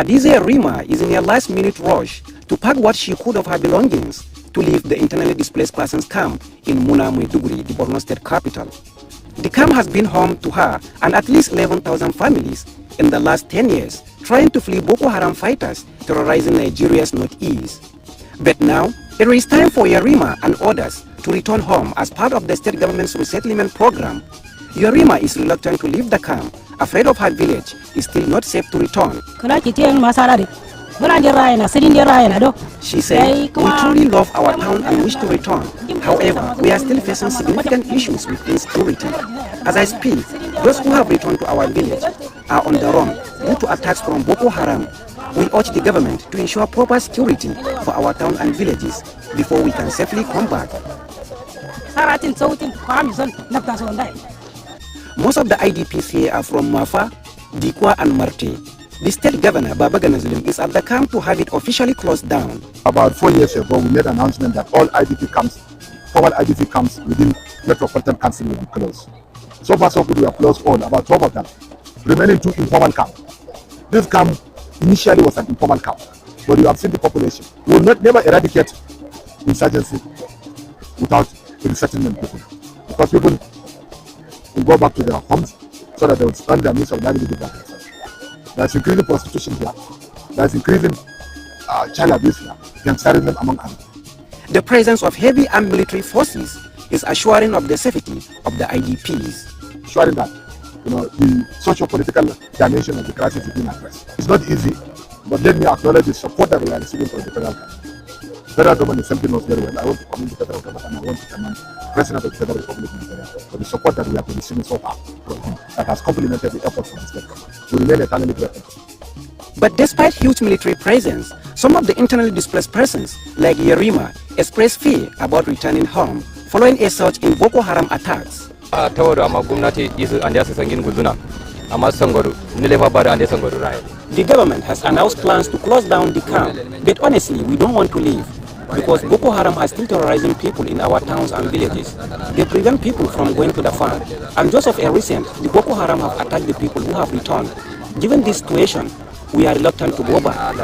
Hadiza Rima is in a last-minute rush to pack what she could of her belongings to leave the internally displaced persons camp in Muna Maiduguri, the Borno State capital. The camp has been home to her and at least 11,000 families in the last 10 years, trying to flee Boko Haram fighters terrorizing Nigeria's northeast. But now, it is time for Yarima and others to return home as part of the state government's resettlement program. Yarima is reluctant to leave the camp, afraid of her village is still not safe to return. She said, "We truly love our town and wish to return. However, we are still facing significant issues with insecurity. As I speak, those who have returned to our village are on the run due to attacks from Boko Haram. We urge the government to ensure proper security for our town and villages before we can safely come back." Most of the IDPs here are from Mafa, Dikwa and Marte. The state governor, Babagana Zulum, is at the camp to have it officially closed down. About 4 years ago, we made an announcement that all IDP camps, forward IDP camps within Metropolitan Council will be closed. So far, so good, we have closed all, about 12 of them. Remaining 2 informal camps. This camp initially was an informal camp, but you have seen the population. We will never eradicate insurgency without resettlement people, because people will go back to their homes so that they will spend their means of livelihood back. There's increasing prostitution here. There's increasing child abuse here, gangsterism among others. The presence of heavy armed military forces is assuring of the safety of the IDPs. Assuring that the socio-political dimension of the crisis is being addressed. It's not easy, but let me acknowledge the support that we are receiving from the federal government. The federal government is something knows very well. I want to commend the federal government and I want to commend the President of the Federal Republic of Nigeria for the support that we have been receiving so far from him that has complemented the efforts of the state government. We remain eternally grateful. But despite huge military presence, some of the internally displaced persons, like Yarima, express fear about returning home following a surge in Boko Haram attacks. The government has announced plans to close down the camp, but honestly, we don't want to leave because Boko Haram are still terrorizing people in our towns and villages. They prevent people from going to the farm. And just of a recent, the Boko Haram have attacked the people who have returned. Given this situation, we are reluctant to go back.